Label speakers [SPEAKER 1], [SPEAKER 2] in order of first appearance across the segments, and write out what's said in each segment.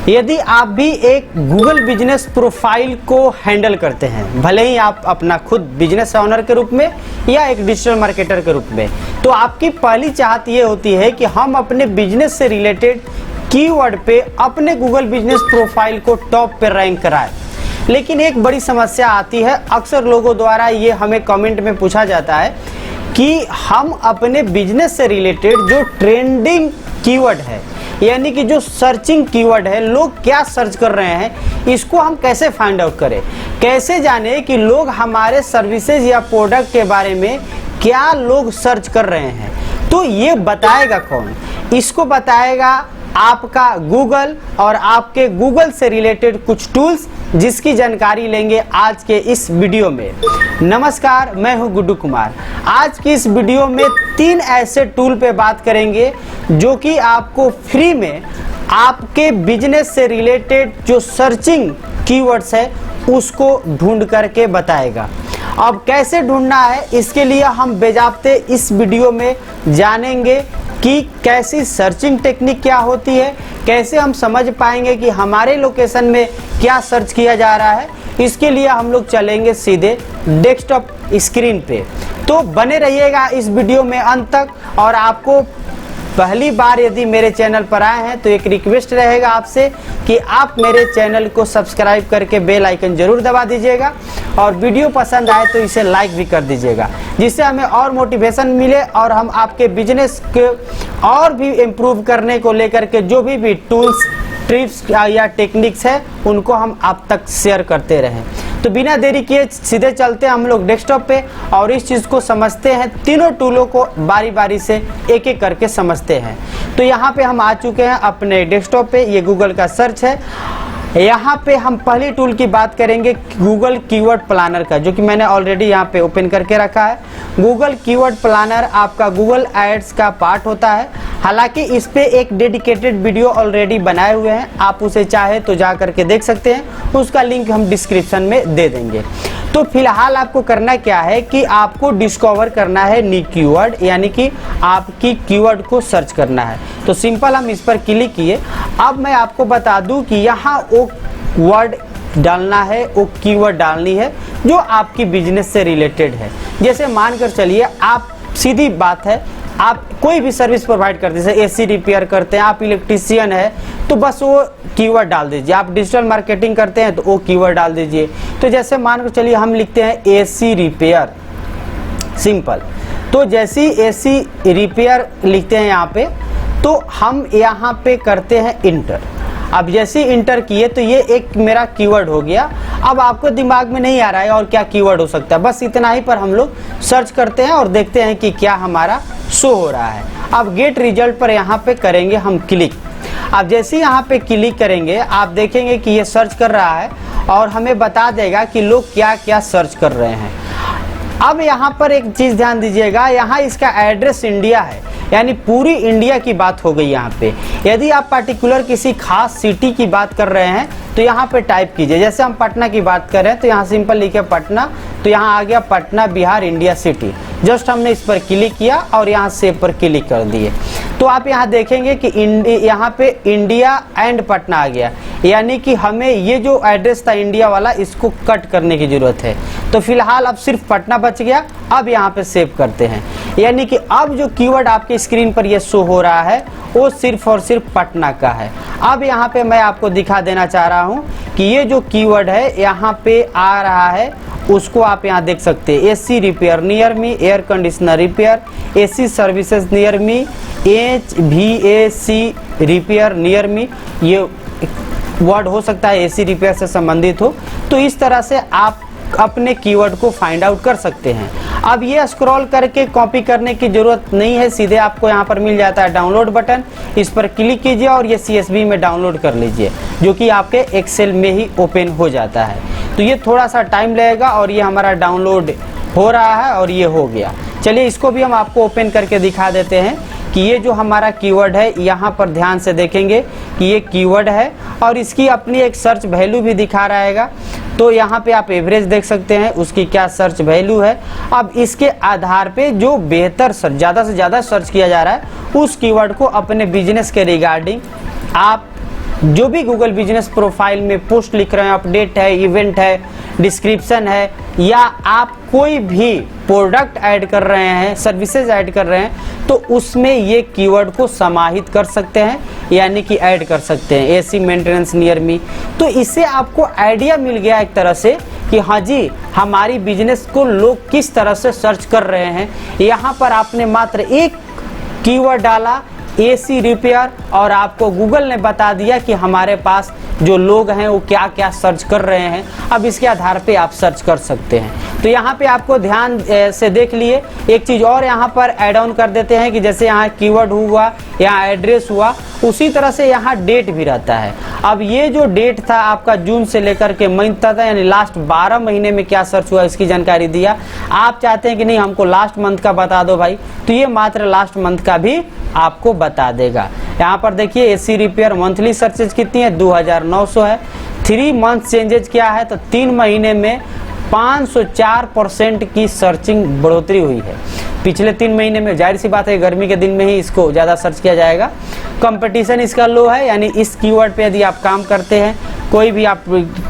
[SPEAKER 1] यदि आप भी एक गूगल बिजनेस प्रोफाइल को हैंडल करते हैं, भले ही आप अपना खुद बिजनेस ओनर के रूप में या एक डिजिटल मार्केटर के रूप में, तो आपकी पहली चाहत ये होती है कि हम अपने बिजनेस से रिलेटेड कीवर्ड पे अपने गूगल बिजनेस प्रोफाइल को टॉप पे रैंक कराएं। लेकिन एक बड़ी समस्या आती है, अक्सर लोगों द्वारा ये हमें कमेंट में पूछा जाता है कि हम अपने बिजनेस से रिलेटेड जो ट्रेंडिंग कीवर्ड है, यानी कि जो सर्चिंग कीवर्ड है, लोग क्या सर्च कर रहे हैं, इसको हम कैसे फाइंड आउट करें, कैसे जाने कि लोग हमारे सर्विसेज या प्रोडक्ट के बारे में क्या लोग सर्च कर रहे हैं। तो ये बताएगा कौन? इसको बताएगा आपका गूगल और आपके गूगल से रिलेटेड कुछ टूल्स, जिसकी जानकारी लेंगे आज के इस वीडियो में। नमस्कार, मैं हूं गुड्डू कुमार। आज की इस वीडियो में 3 ऐसे टूल पे बात करेंगे जो कि आपको फ्री में आपके बिजनेस से रिलेटेड जो सर्चिंग कीवर्ड्स है उसको ढूंढ करके बताएगा। अब कैसे ढूंढना है, इसके लिए हम बेजाब्ते इस वीडियो में जानेंगे कि कैसी सर्चिंग टेक्निक क्या होती है, कैसे हम समझ पाएंगे कि हमारे लोकेशन में क्या सर्च किया जा रहा है। इसके लिए हम लोग चलेंगे सीधे डेस्कटॉप स्क्रीन पे। तो बने रहिएगा इस वीडियो में अंत तक। और आपको पहली बार यदि मेरे चैनल पर आए हैं तो एक रिक्वेस्ट रहेगा आपसे कि आप मेरे चैनल को सब्सक्राइब करके बेल आइकन जरूर दबा दीजिएगा और वीडियो पसंद आए तो इसे लाइक भी कर दीजिएगा, जिससे हमें और मोटिवेशन मिले और हम आपके बिजनेस के और भी इम्प्रूव करने को लेकर के जो भी टूल्स, ट्रिप्स या टेक्निक्स है उनको हम आप तक शेयर करते रहें। तो बिना देरी किए सीधे चलते हैं हम लोग डेस्कटॉप पे और इस चीज़ को समझते हैं। तीनों टूलों को बारी बारी से एक एक करके समझते हैं। तो यहाँ पे हम आ चुके हैं अपने डेस्कटॉप पे। ये गूगल का सर्च है। यहाँ पे हम पहली टूल की बात करेंगे गूगल कीवर्ड प्लानर का, जो कि मैंने ऑलरेडी यहाँ पे ओपन करके रखा है। गूगल कीवर्ड प्लानर आपका गूगल एड्स का पार्ट होता है। हालांकि इस पे एक डेडिकेटेड वीडियो ऑलरेडी बनाए हुए हैं, आप उसे चाहे तो जा करके देख सकते हैं, उसका लिंक हम डिस्क्रिप्शन में दे देंगे। तो फिलहाल आपको करना क्या है कि आपको डिस्कवर करना है न्यू कीवर्ड, यानी कि आपकी कीवर्ड को सर्च करना है। तो सिंपल हम इस पर क्लिक किए। अब मैं आपको बता दूं कि यहाँ वो वर्ड डालना है, वो कीवर्ड डालनी है जो आपकी बिजनेस से रिलेटेड है। जैसे मानकर चलिए, आप सीधी बात है, आप कोई भी सर्विस प्रोवाइड करते हैं, जैसे एसी रिपेयर करते हैं, आप इलेक्ट्रीशियन है, तो बस वो कीवर्ड डाल दीजिए। आप डिजिटल मार्केटिंग करते हैं तो वो कीवर्ड डाल दीजिए। तो जैसे मानकर चलिए हम लिखते हैं एसी रिपेयर, सिंपल। तो जैसे एसी रिपेयर लिखते हैं यहाँ पे, तो हम यहाँ पे करते हैं इंटर। अब जैसे इंटर किए तो ये एक मेरा कीवर्ड हो गया। अब आपको दिमाग में नहीं आ रहा है और क्या कीवर्ड हो सकता है, बस इतना ही पर हम लोग सर्च करते हैं और देखते हैं कि क्या हमारा शो हो रहा है। अब गेट रिजल्ट पर यहाँ पे करेंगे हम क्लिक। अब जैसे यहाँ पे क्लिक करेंगे, आप देखेंगे कि ये सर्च कर रहा है और हमें बता देगा कि लोग क्या क्या सर्च कर रहे हैं। अब यहाँ पर एक चीज़ ध्यान दीजिएगा, यहाँ इसका एड्रेस इंडिया है, यानी पूरी इंडिया की बात हो गई यहाँ पे। यदि आप पर्टिकुलर किसी खास सिटी की बात कर रहे हैं तो यहाँ पे टाइप कीजिए। जैसे हम पटना की बात कर रहे हैं तो यहाँ सिंपल लिखे पटना, तो यहाँ आ गया Patna Bihar India city. Just हमने इस पर क्लिक किया और यहाँ सेव पर क्लिक कर दिए। तो आप यहाँ देखेंगे कि यहाँ पे इंडिया एंड पटना आ गया, यानी कि हमें ये जो एड्रेस था इंडिया वाला, इसको कट करने की ज़रूरत है। तो फिलहाल अब सिर्फ पटना बच गया। अब यहाँ पे सेव करते हैं, यानी कि अब जो कीवर्ड आपके स्क्रीन पर ये शो हो रहा है वो सिर्फ और सिर्फ पटना का है। अब यहाँ पे मैं आपको दिखा देना चाह रहा हूँ कि ये जो कीवर्ड है यहाँ पे आ रहा है, उसको आप यहाँ देख सकते हैं। AC repair near me, air conditioner repair, AC services near me, HVAC repair near me, ये वर्ड हो सकता है एसी रिपेयर से संबंधित हो। तो इस तरह से आप अपने कीवर्ड को फाइंड आउट कर सकते हैं। अब ये स्क्रॉल करके कॉपी करने की जरूरत नहीं है, सीधे आपको यहाँ पर मिल जाता है डाउनलोड बटन। इस पर क्लिक कीजिए और ये CSV में डाउनलोड कर लीजिए, जो कि आपके एक्सेल में ही ओपन हो जाता है। तो ये थोड़ा सा टाइम लगेगा और ये हमारा डाउनलोड हो रहा है और ये हो गया। चलिए इसको भी हम आपको ओपन करके दिखा देते हैं कि ये जो हमारा कीवर्ड है, यहाँ पर ध्यान से देखेंगे कि ये कीवर्ड है और इसकी अपनी एक सर्च वैल्यू भी दिखा रहेगा। तो यहाँ पे आप एवरेज देख सकते हैं उसकी क्या सर्च वैल्यू है। अब इसके आधार पे जो बेहतर सर्च, ज़्यादा से ज़्यादा सर्च किया जा रहा है, उस कीवर्ड को अपने बिजनेस के रिगार्डिंग आप जो भी गूगल बिजनेस प्रोफाइल में पोस्ट लिख रहे हैं, अपडेट है, इवेंट है, डिस्क्रिप्शन है, या आप कोई भी प्रोडक्ट ऐड कर रहे हैं, सर्विसेज ऐड कर रहे हैं, तो उसमें ये कीवर्ड को समाहित कर सकते हैं, यानी कि ऐड कर सकते हैं। एसी मेंटेनेंस नियर मी, तो इससे आपको आइडिया मिल गया एक तरह से कि हाँ जी, हमारी बिजनेस को लोग किस तरह से सर्च कर रहे हैं। यहाँ पर आपने मात्र एक कीवर्ड डाला, एसी रिपेयर, और आपको गूगल ने बता दिया कि हमारे पास जो लोग हैं वो क्या क्या सर्च कर रहे हैं। अब इसके आधार पे आप सर्च कर सकते हैं। तो यहाँ पे आपको ध्यान से देख लिए। एक चीज़ और यहाँ पर ऐड ऑन कर देते हैं कि जैसे यहाँ कीवर्ड हुआ, यहाँ एड्रेस हुआ, उसी तरह से यहाँ डेट भी रहता है। अब ये जो डेट था आपका जून से लेकर के मई तक था, यानी लास्ट 12 महीने में क्या सर्च हुआ इसकी जानकारी दिया। आप चाहते हैं कि नहीं हमको लास्ट मंथ का बता दो भाई, तो ये मात्र लास्ट मंथ का भी आपको बता देगा। यहाँ पर देखिए एसी रिपेयर मंथली सर्चेज कितनी है, 2900 है। 3 मंथ चेंजेज क्या है, तो 3 महीने में 504% की सर्चिंग बढ़ोतरी हुई है पिछले 3 महीने में। जाहिर सी बात है गर्मी के दिन में ही इसको ज़्यादा सर्च किया जाएगा। कंपटीशन इसका लो है, यानी इस कीवर्ड पे यदि आप काम करते हैं, कोई भी आप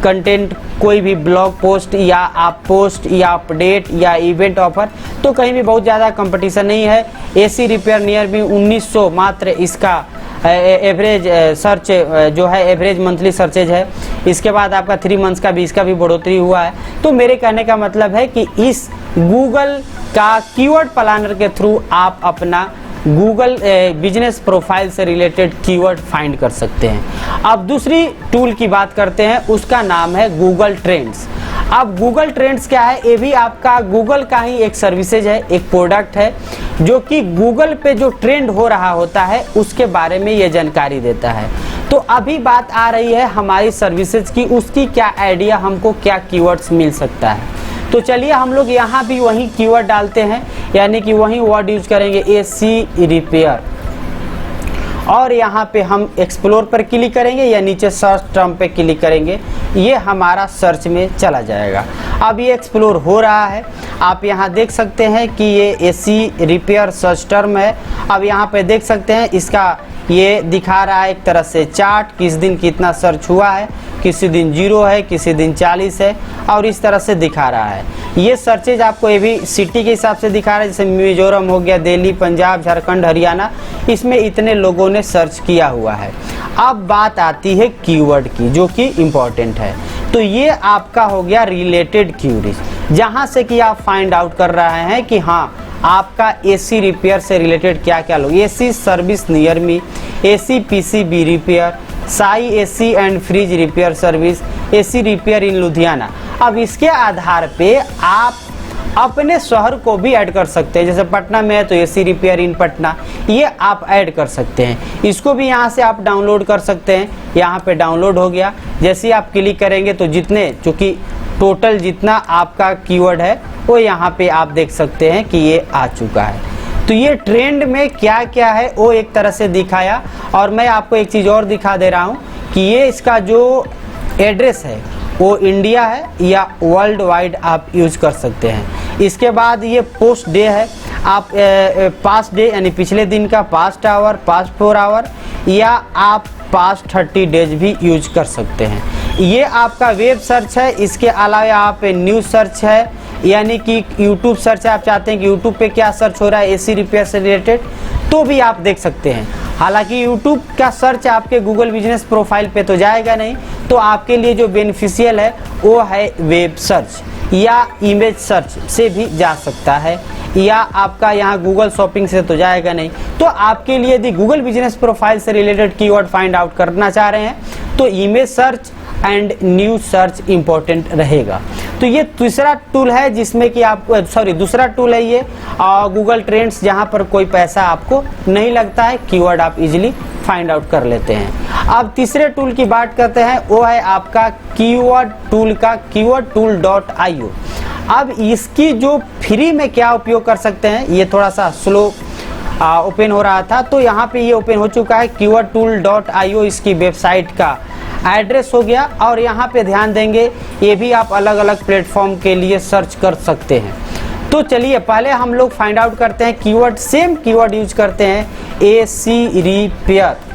[SPEAKER 1] कंटेंट, कोई भी ब्लॉग पोस्ट या आप पोस्ट या अपडेट या इवेंट ऑफर, तो कहीं भी बहुत ज़्यादा कंपटीशन नहीं है। एसी रिपेयर नियर भी 1900 मात्र इसका एवरेज सर्च जो है, एवरेज मंथली सर्चेज है। इसके बाद आपका 3 मंथ्स का भी इसका भी बढ़ोतरी हुआ है। तो मेरे कहने का मतलब है कि इस गूगल का कीवर्ड प्लानर के थ्रू आप अपना गूगल बिजनेस प्रोफाइल से रिलेटेड कीवर्ड फाइंड कर सकते हैं। अब दूसरी टूल की बात करते हैं, उसका नाम है गूगल ट्रेंड्स। अब गूगल ट्रेंड्स क्या है, ये भी आपका गूगल का ही एक सर्विसेज है, एक प्रोडक्ट है, जो कि गूगल पे जो ट्रेंड हो रहा होता है उसके बारे में ये जानकारी देता है। तो अभी बात आ रही है हमारी सर्विसेज की, उसकी क्या आइडिया, हमको क्या कीवर्ड्स मिल सकता है। तो चलिए हम लोग यहाँ भी वही कीवर्ड डालते हैं, यानी कि वही वर्ड यूज करेंगे, एसी रिपेयर, और यहाँ पे हम एक्सप्लोर पर क्लिक करेंगे या नीचे सर्च टर्म पे क्लिक करेंगे, ये हमारा सर्च में चला जाएगा। अब ये एक्सप्लोर हो रहा है, आप यहाँ देख सकते हैं कि ये एसी रिपेयर सर्च टर्म है। अब यहाँ पे देख सकते हैं इसका ये दिखा रहा है एक तरह से चार्ट, किस दिन कितना सर्च हुआ है, किसी दिन 0 है, किसी दिन 40 है, और इस तरह से दिखा रहा है। ये सर्चेज आपको ये भी सिटी के हिसाब से दिखा रहा है, जैसे मिजोरम हो गया, दिल्ली, पंजाब, झारखंड, हरियाणा, इसमें इतने लोगों ने सर्च किया हुआ है। अब बात आती है कीवर्ड की, जो कि इम्पोर्टेंट है। तो ये आपका हो गया रिलेटेड क्यूरीज, जहाँ से कि आप फाइंड आउट कर रहे हैं कि हाँ आपका एसी रिपेयर से रिलेटेड क्या क्या लोग, AC service near me, AC PCB repair, Sai AC and fridge repair service, AC repair इन लुधियाना। अब इसके आधार पे आप अपने शहर को भी ऐड कर सकते हैं, जैसे पटना में है तो एसी रिपेयर इन पटना, ये आप ऐड कर सकते हैं। इसको भी यहाँ से आप डाउनलोड कर सकते हैं, यहाँ पे डाउनलोड हो गया। जैसे ही आप क्लिक करेंगे तो जितने, चूँकि टोटल जितना आपका कीवर्ड है वो यहाँ पे आप देख सकते हैं कि ये आ चुका है। तो ये ट्रेंड में क्या क्या है वो एक तरह से दिखाया, और मैं आपको एक चीज़ और दिखा दे रहा हूँ कि ये इसका जो एड्रेस है वो इंडिया है या वर्ल्ड वाइड आप यूज कर सकते हैं। इसके बाद ये पोस्ट डे है, आप पास्ट डे यानी पिछले दिन का पास्ट आवर, पास्ट 4 आवर, या आप पास्ट 30 डेज भी यूज कर सकते हैं। ये आपका वेब सर्च है। इसके अलावा यहाँ पे न्यूज़ सर्च है, यानी कि यूट्यूब सर्च है, आप चाहते हैं कि यूट्यूब पे क्या सर्च हो रहा है एसी रिपेयर से रिलेटेड, तो भी आप देख सकते हैं। हालांकि यूट्यूब का सर्च आपके गूगल बिजनेस प्रोफाइल पे तो जाएगा नहीं, तो आपके लिए जो बेनिफिशियल है वो है वेब सर्च या इमेज सर्च से भी जा सकता है, या आपका यहाँ गूगल शॉपिंग से तो जाएगा नहीं। तो आपके लिए यदि गूगल बिजनेस प्रोफाइल से रिलेटेड कीवर्ड फाइंड आउट करना चाह रहे हैं तो image search and news search important रहेगा। तो ये तीसरा टूल है जिसमें कि आप दूसरा टूल है ये गूगल ट्रेंड्स, जहां पर कोई पैसा आपको नहीं लगता है, कीवर्ड आप इजीली फाइंड आउट कर लेते हैं। अब तीसरे टूल की बात करते हैं, वो है आपका कीवर्ड टूल का keywordtool.io। अब इसकी जो फ्री में क्या उपयोग कर सकते हैं, ये थोड़ा सा स्लो ओपन हो रहा था, तो यहाँ पे ये ओपन हो चुका है। keywordtool.io इसकी वेबसाइट का एड्रेस हो गया, और यहाँ पे ध्यान देंगे ये भी आप अलग अलग प्लेटफॉर्म के लिए सर्च कर सकते हैं। तो चलिए पहले हम लोग फाइंड आउट करते हैं कीवर्ड, सेम कीवर्ड यूज करते हैं एसी रिपेयर।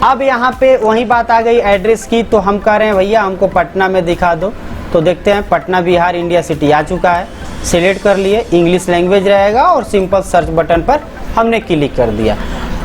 [SPEAKER 1] अब यहाँ पे वही बात आ गई एड्रेस की, तो हम कह रहे हैं भैया हमको पटना में दिखा दो। तो देखते हैं पटना बिहार इंडिया सिटी आ चुका है, सिलेक्ट कर लिए, इंग्लिश लैंग्वेज रहेगा और सिंपल सर्च बटन पर हमने क्लिक कर दिया।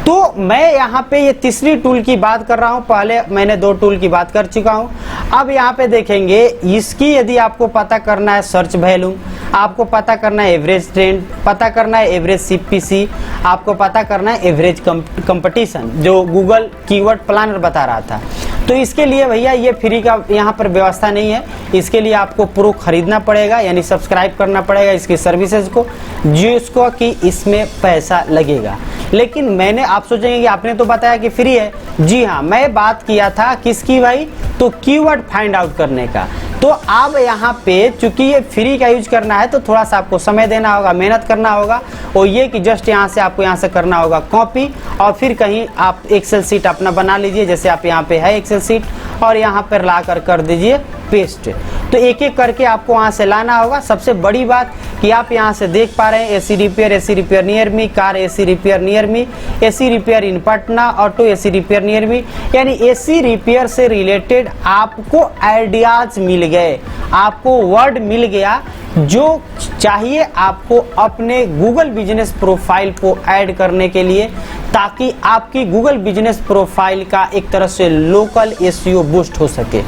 [SPEAKER 1] तो मैं यहाँ पे ये तीसरी टूल की बात कर रहा हूँ, पहले मैंने 2 टूल की बात कर चुका हूँ। अब यहाँ पे देखेंगे इसकी यदि आपको पता करना है सर्च वैल्यू, आपको पता करना है एवरेज ट्रेंड, पता करना है एवरेज सीपीसी, आपको पता करना है एवरेज कंपटीशन, जो गूगल कीवर्ड प्लानर बता रहा था। तो इसके लिए भैया ये फ्री का यहाँ पर व्यवस्था नहीं है, इसके लिए आपको प्रो खरीदना पड़ेगा, यानी सब्सक्राइब करना पड़ेगा इसकी सर्विसेज को, जिसको कि इसमें पैसा लगेगा। लेकिन मैंने, आप सोचेंगे कि आपने तो बताया कि फ्री है। जी हाँ, मैं बात किया था किसकी भाई, तो कीवर्ड फाइंड आउट करने का। तो अब यहाँ पे चूंकि ये फ्री का यूज करना है तो थोड़ा सा आपको समय देना होगा, मेहनत करना होगा, और ये कि जस्ट यहाँ से आपको यहाँ से करना होगा कॉपी, और फिर कहीं आप एक्सेल सीट अपना बना लीजिए, जैसे आप यहाँ पे है एक्सेल सीट, और यहाँ पर ला कर दीजिए पेस्ट। तो एक एक करके आपको वहाँ से लाना होगा। सबसे बड़ी बात कि आप यहाँ से देख पा रहे हैं AC repair near me, car AC repair near me, AC repair इन Patna, auto AC repair near me, यानी एसी रिपेयर से रिलेटेड आपको आइडियाज मिल गए, आपको वर्ड मिल गया जो चाहिए आपको अपने गूगल बिजनेस प्रोफाइल को ऐड करने के लिए, ताकि आपकी गूगल बिजनेस प्रोफाइल का एक तरह से लोकल एसईओ बूस्ट हो सके।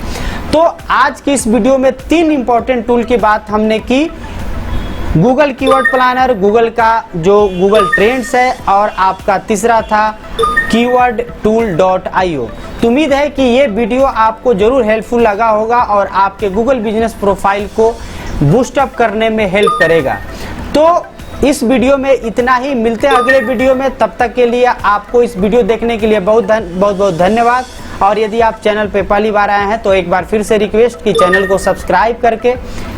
[SPEAKER 1] तो आज की इस वीडियो में 3 इंपॉर्टेंट टूल की बात हमने की, गूगल कीवर्ड प्लानर, गूगल का जो गूगल ट्रेंड्स है, और आपका तीसरा था keywordtool.io। तो उम्मीद है कि ये वीडियो आपको जरूर हेल्पफुल लगा होगा और आपके गूगल बिजनेस प्रोफाइल को बूस्ट अप करने में हेल्प करेगा। तो इस वीडियो में इतना ही, मिलते हैं अगले वीडियो में। तब तक के लिए आपको इस वीडियो देखने के लिए बहुत धन्यवाद। और यदि आप चैनल पे पहली बार आए हैं तो एक बार फिर से रिक्वेस्ट कि चैनल को सब्सक्राइब करके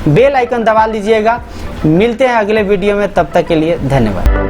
[SPEAKER 1] बेल आइकन दबा लीजिएगा। मिलते हैं अगले वीडियो में, तब तक के लिए धन्यवाद।